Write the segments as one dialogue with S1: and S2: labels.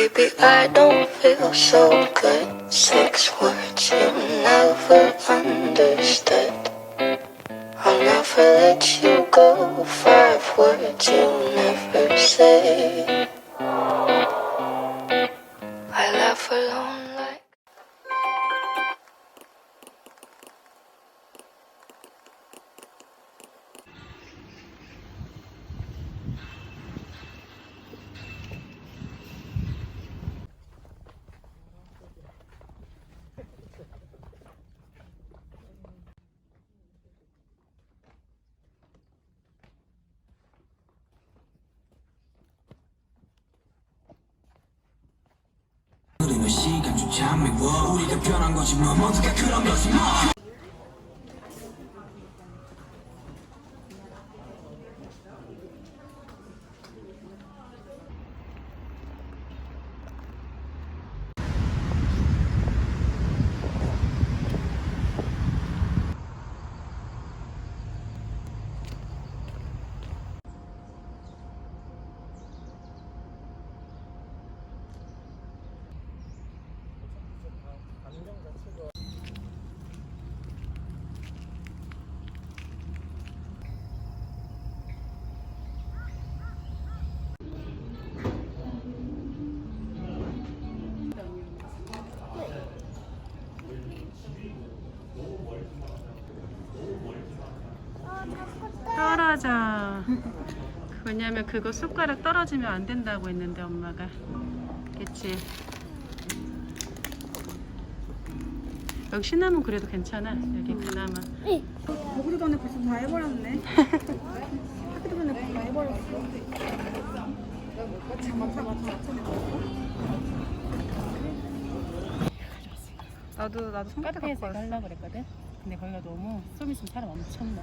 S1: Baby, I don't feel so good. 6 words you never understood. I'll never let you go. 5 words you never say. I laugh alone like
S2: 시간조차 미워 우리가 변한 거지 뭐 모두가 그런 거지 뭐.
S3: 떨어져. 왜냐면 그거 숟가락 떨어지면 안 된다고 했는데 엄마가. 그치? 여기 시나몬 그래도 괜찮아. 여기 그나마.
S4: 먹기도 전에 벌써 다 해버렸네. 하기도 전에 벌써 다 해버렸어.
S3: 나도 손가락 갖고 하려고 그랬거든. 근데 거기가 너무 좀 있으면 사람 엄청 많아.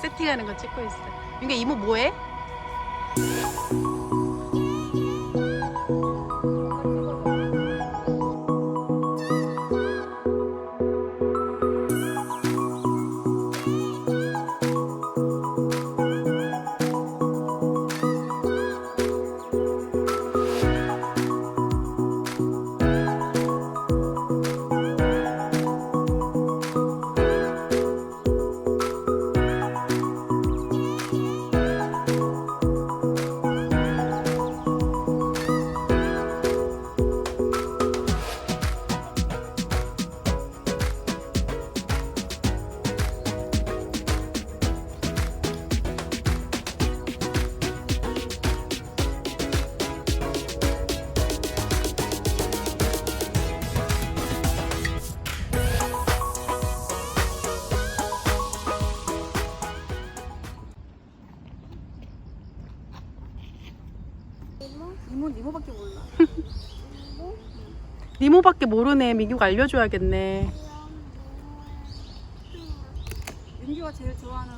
S3: 세팅하는 거 찍고 있어. 이게 이모 뭐해?
S4: 이모밖에 몰라.
S3: 니모밖에 모르네. 민규가 알려줘야겠네.
S4: 민규가 제일 좋아하는.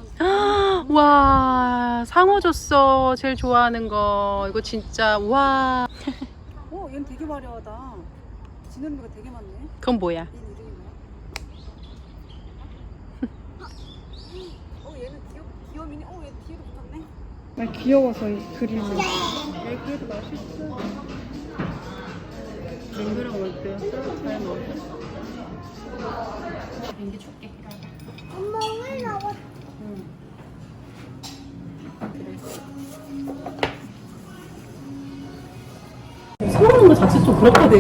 S3: 와, 상어 줬어. 제일 좋아하는 거. 이거 진짜 와.
S4: 얘는 되게 화려하다. 지느러미가 되게 많네.
S3: 그건 뭐야?
S4: 얘는 이름이 뭐야? 얘는 귀여미니. 얘 뒤에도 붙었네. 나 귀여워서 이 그림을. 애기도 맛있어.
S3: 민규랑 올 때 잘 먹었어. 민규 줄게.
S4: 엄마 왜 나와?
S3: 응. 그래. 서우는 거 자체 좀 그렇거든.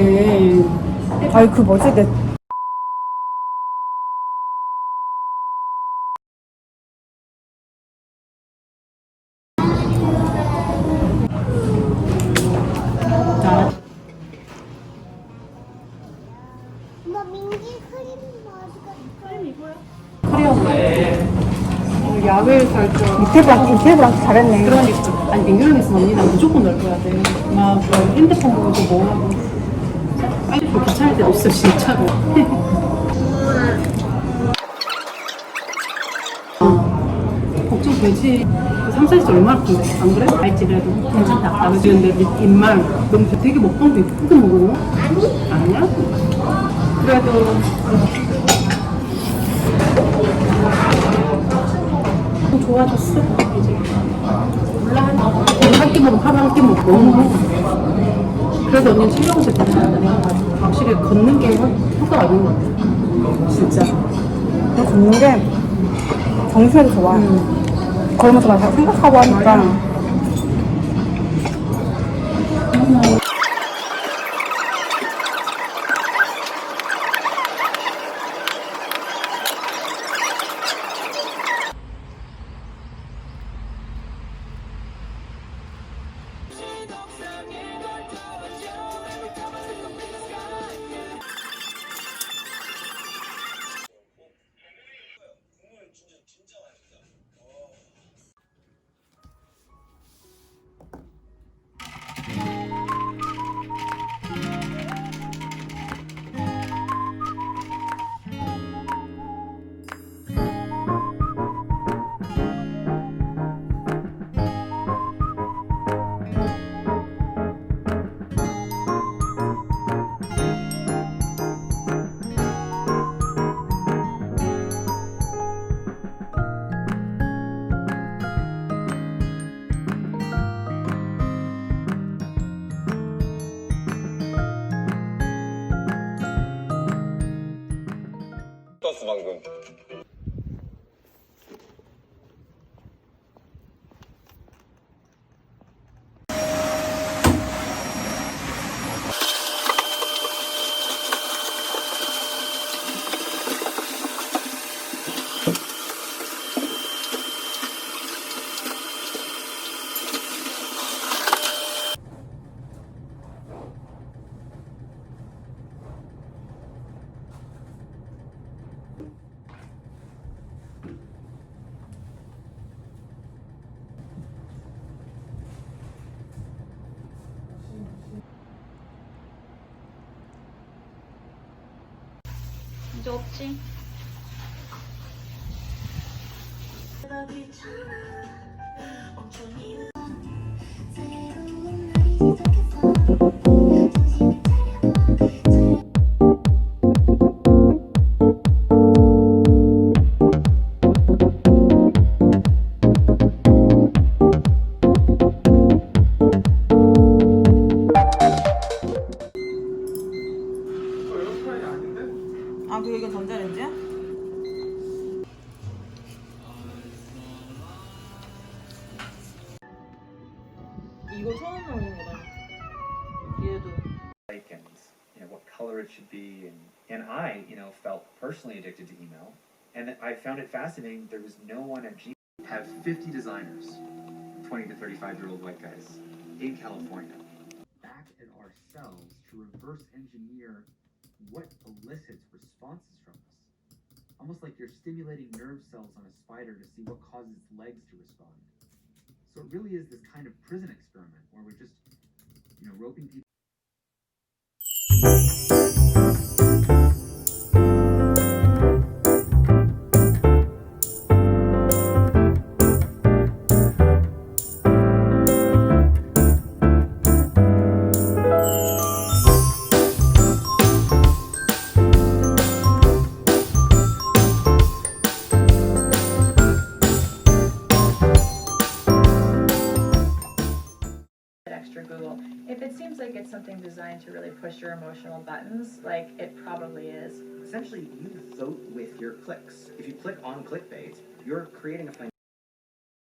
S4: 아이 그 뭐지? 내
S3: 야외 살죠.
S4: 이태브랑 잘했네.
S3: 그러니까. 아니, 민규랑 있으면 언니랑 무조건 넓혀야 돼. 막, 핸드폰 보면서 뭐 하고. 빨리 괜찮을 데 없어, 진짜로. 걱정되지. 3, 4지 얼마나 큰데? 안 그래? 알지, 그래도. 괜찮다. 나도 지금 내 입만 너무 되게 먹방도 예쁘게 먹어. 아니? 아니야? 그래도. 좋아졌어. 이제 몰라. 한 끼 먹으면 하루 한 끼 먹고. 그래서 언니 체력을 되게 확실히 걷는 게 효과가 있는 것 같아. 진짜.
S4: 걷는 게 정신에도 좋아. 걸으면서 막 생각하고 하니까.
S5: 방금.
S6: 이제 없지?
S4: 아, 그 이건 전자레인지야?
S3: 이거 처음 나오는 거다. 얘도.
S7: like and what color it should be and I felt personally addicted to email and I found it fascinating there was no one at Gmail have 50 designers 20 to 35-year-old white guys in California back at ourselves to reverse engineer what elicits responses from us almost like you're stimulating nerve cells on a spider to see what causes its legs to respond so it really is this kind of prison experiment where we're just roping people
S8: extra Google. If it seems like it's something designed to really push your emotional buttons, like it probably is.
S7: Essentially, you vote with your clicks. If you click on clickbait, you're creating a